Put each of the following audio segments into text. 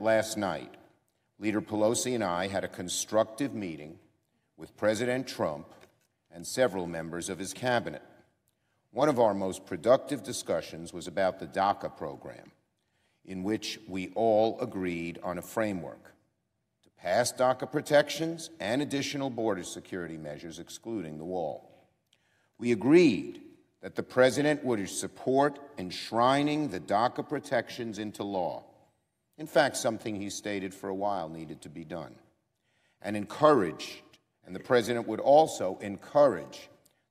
last night, Leader Pelosi and I had a constructive meeting with President Trump and several members of his cabinet. One of our most productive discussions was about the DACA program, in which we all agreed on a framework to pass DACA protections and additional border security measures excluding the wall. We agreed that the President would support enshrining the DACA protections into law. In fact, something he stated for a while needed to be done. And the President would also encourage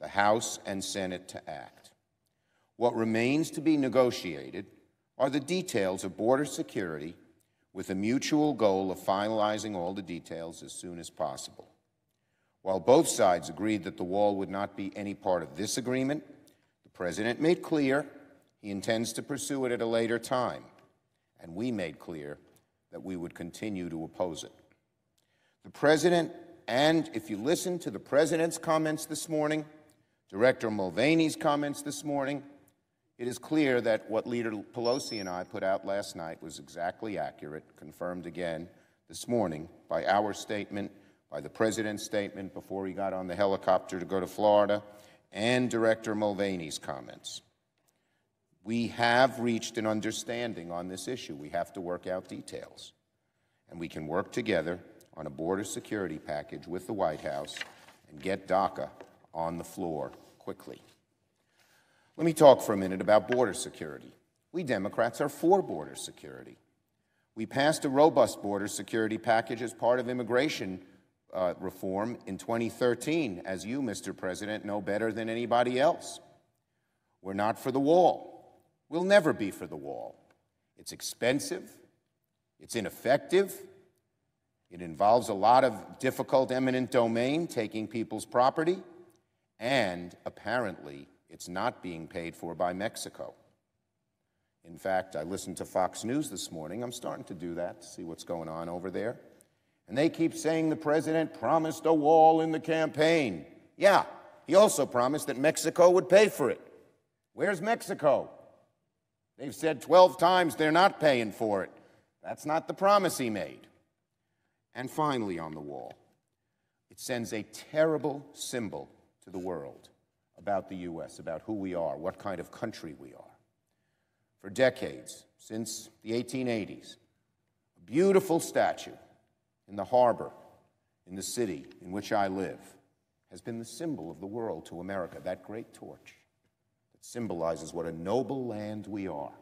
the House and Senate to act. What remains to be negotiated are the details of border security, with a mutual goal of finalizing all the details as soon as possible. While both sides agreed that the wall would not be any part of this agreement, the President made clear he intends to pursue it at a later time, and we made clear that we would continue to oppose it. The President, and if you listen to the President's comments this morning, Director Mulvaney's comments this morning, it is clear that what Leader Pelosi and I put out last night was exactly accurate, confirmed again this morning by our statement, by the President's statement before he got on the helicopter to go to Florida, and Director Mulvaney's comments. We have reached an understanding on this issue. We have to work out details. And we can work together on a border security package with the White House and get DACA on the floor quickly. Let me talk for a minute about border security. We Democrats are for border security. We passed a robust border security package as part of immigration reform in 2013, as you, Mr. President, know better than anybody else. We're not for the wall. We'll never be for the wall. It's expensive. It's ineffective. It involves a lot of difficult eminent domain, taking people's property, and apparently it's not being paid for by Mexico. In fact, I listened to Fox News this morning. I'm starting to do that to see what's going on over there. And they keep saying the President promised a wall in the campaign. Yeah, he also promised that Mexico would pay for it. Where's Mexico? They've said 12 times they're not paying for it. That's not the promise he made. And finally, on the wall, it sends a terrible symbol to the world about the U.S., about who we are, what kind of country we are. For decades, since the 1880s, a beautiful statue in the harbor in the city in which I live has been the symbol of the world to America, that great torch that symbolizes what a noble land we are.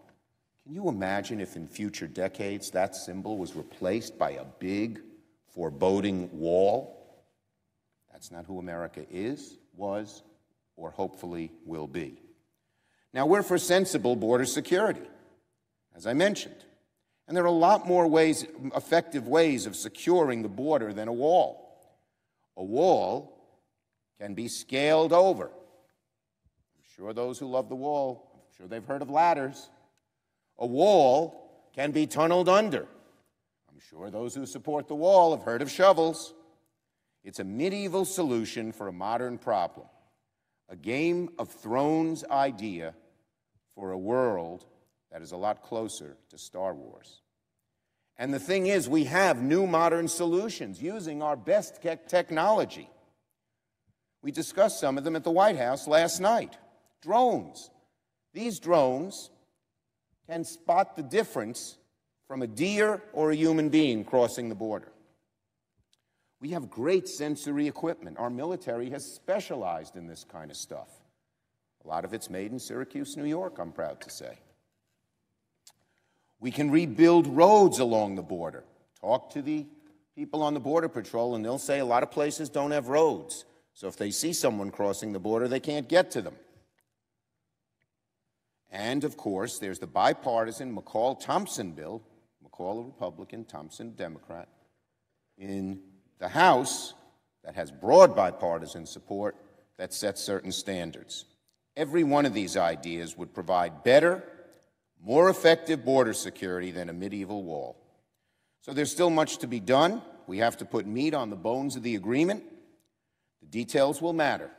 Can you imagine if in future decades that symbol was replaced by a big, foreboding wall? That's not who America is, was, or hopefully will be. Now, we're for sensible border security, as I mentioned. And there are a lot more effective ways of securing the border than a wall. A wall can be scaled over. I'm sure those who love the wall, I'm sure they've heard of ladders. A wall can be tunneled under. I'm sure those who support the wall have heard of shovels. It's a medieval solution for a modern problem. A Game of Thrones idea for a world that is a lot closer to Star Wars. And the thing is, we have new modern solutions using our best technology. We discussed some of them at the White House last night. Drones. These drones can spot the difference from a deer or a human being crossing the border. We have great sensory equipment. Our military has specialized in this kind of stuff. A lot of it's made in Syracuse, New York, I'm proud to say. We can rebuild roads along the border. Talk to the people on the Border Patrol, and they'll say a lot of places don't have roads. So if they see someone crossing the border, they can't get to them. And, of course, there's the bipartisan McCall-Thompson bill, McCall a Republican, Thompson a Democrat, in the House that has broad bipartisan support that sets certain standards. Every one of these ideas would provide better, more effective border security than a medieval wall. So there's still much to be done. We have to put meat on the bones of the agreement. The details will matter.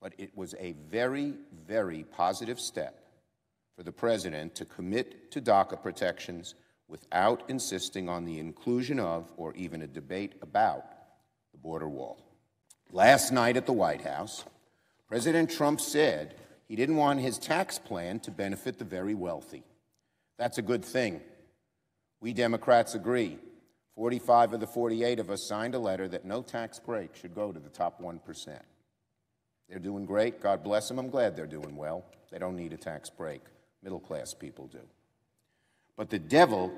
But it was a very, very positive step for the President to commit to DACA protections without insisting on the inclusion of or even a debate about the border wall. Last night at the White House, President Trump said he didn't want his tax plan to benefit the very wealthy. That's a good thing. We Democrats agree. 45 of the 48 of us signed a letter that no tax break should go to the top 1%. They're doing great. God bless them. I'm glad they're doing well. They don't need a tax break. Middle-class people do. But the devil,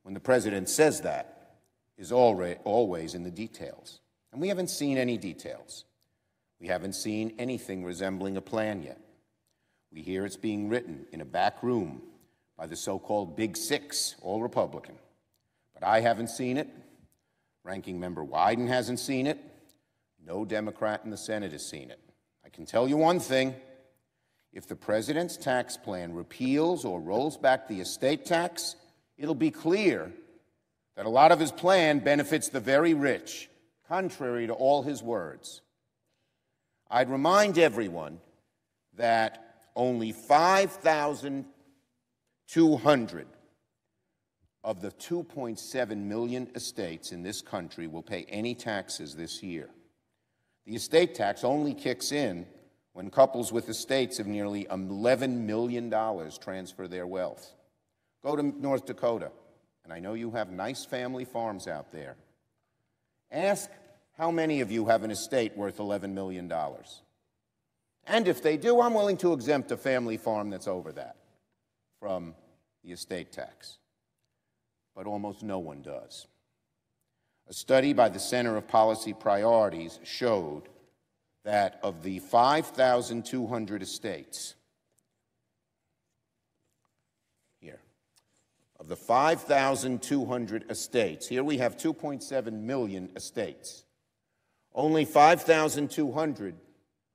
when the president says that, is always in the details. And we haven't seen any details. We haven't seen anything resembling a plan yet. We hear it's being written in a back room by the so-called Big Six, all Republican. But I haven't seen it. Ranking Member Wyden hasn't seen it. No Democrat in the Senate has seen it. I can tell you one thing. If the president's tax plan repeals or rolls back the estate tax, it'll be clear that a lot of his plan benefits the very rich, contrary to all his words. I'd remind everyone that only 5,200 of the 2.7 million estates in this country will pay any taxes this year. The estate tax only kicks in when couples with estates of nearly $11 million transfer their wealth. Go to North Dakota, and I know you have nice family farms out there. Ask how many of you have an estate worth $11 million. And if they do, I'm willing to exempt a family farm that's over that from the estate tax. But almost no one does. A study by the Center of Policy Priorities showed that of the 5,200 estates, of the 5,200 estates, here we have 2.7 million estates. Only 5,200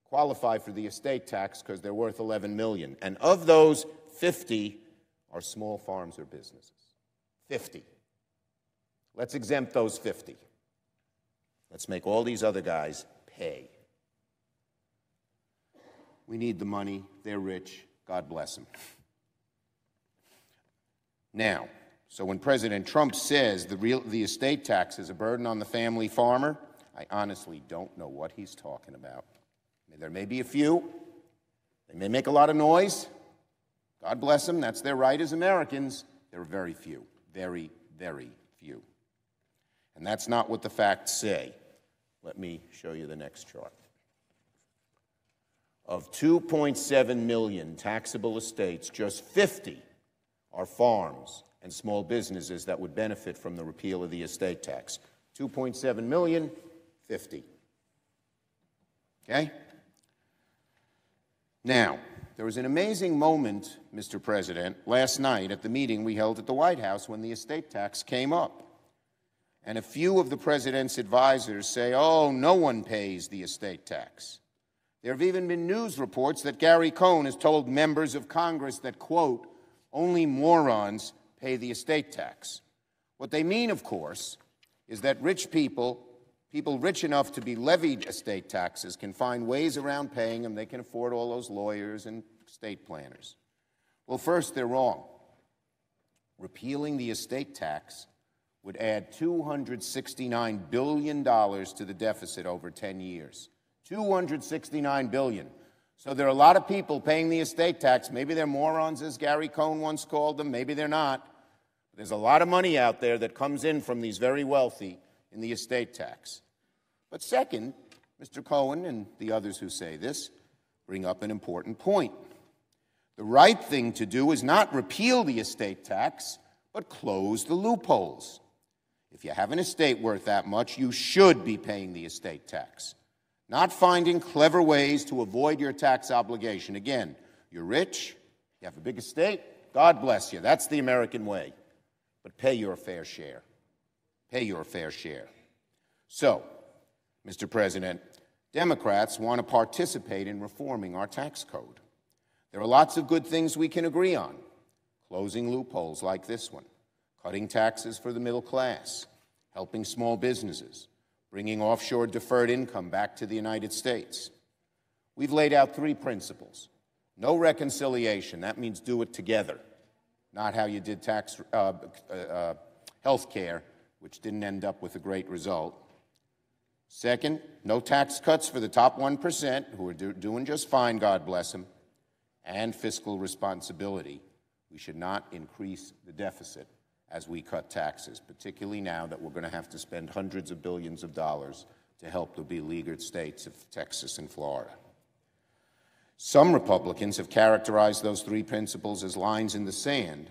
qualify for the estate tax because they're worth $11 million. And of those, 50 are small farms or businesses. 50. Let's exempt those 50. Let's make all these other guys pay. We need the money. They're rich. God bless them. Now, so when President Trump says the estate tax is a burden on the family farmer, I honestly don't know what he's talking about. I mean, there may be a few. They may make a lot of noise. God bless them. That's their right as Americans. There are very few. Very, very few. And that's not what the facts say. Let me show you the next chart. Of 2.7 million taxable estates, just 50 are farms and small businesses that would benefit from the repeal of the estate tax. 2.7 million, 50. Okay? Now, there was an amazing moment, Mr. President, last night at the meeting we held at the White House when the estate tax came up. And a few of the president's advisors say, oh, no one pays the estate tax. There have even been news reports that Gary Cohn has told members of Congress that, quote, only morons pay the estate tax. What they mean, of course, is that rich people rich enough to be levied estate taxes, can find ways around paying them. They can afford all those lawyers and estate planners. Well, first, they're wrong. Repealing the estate tax would add $269 billion to the deficit over 10 years. $269 billion. So there are a lot of people paying the estate tax. Maybe they're morons, as Gary Cohn once called them. Maybe they're not. There's a lot of money out there that comes in from these very wealthy in the estate tax. But second, Mr. Cohen and the others who say this bring up an important point. The right thing to do is not repeal the estate tax, but close the loopholes. If you have an estate worth that much, you should be paying the estate tax, not finding clever ways to avoid your tax obligation. Again, you're rich, you have a big estate, God bless you. That's the American way. But pay your fair share. Pay your fair share. So, Mr. President, Democrats want to participate in reforming our tax code. There are lots of good things we can agree on. Closing loopholes like this one, cutting taxes for the middle class, helping small businesses, bringing offshore deferred income back to the United States. We've laid out three principles. No reconciliation. That means do it together. not how you did health care, which didn't end up with a great result. Second, no tax cuts for the top 1%, who are doing just fine, God bless them. And fiscal responsibility. We should not increase the deficit as we cut taxes, particularly now that we're going to have to spend hundreds of billions of dollars to help the beleaguered states of Texas and Florida. Some Republicans have characterized those three principles as lines in the sand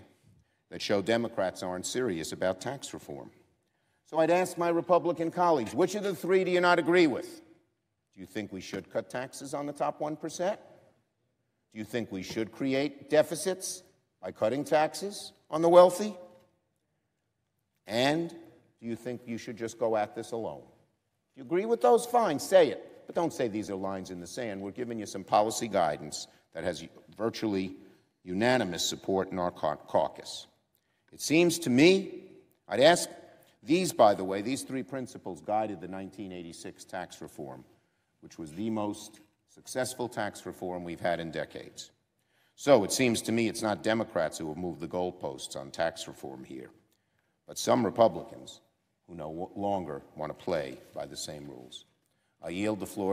that show Democrats aren't serious about tax reform. So I'd ask my Republican colleagues, which of the three do you not agree with? Do you think we should cut taxes on the top 1%? Do you think we should create deficits by cutting taxes on the wealthy? And do you think you should just go at this alone? If you agree with those, fine, say it. But don't say these are lines in the sand. We're giving you some policy guidance that has virtually unanimous support in our caucus. It seems to me, I'd ask, by the way, these three principles guided the 1986 tax reform, which was the most successful tax reform we've had in decades. So it seems to me it's not Democrats who have moved the goalposts on tax reform here, but some Republicans who no longer want to play by the same rules. I yield the floor to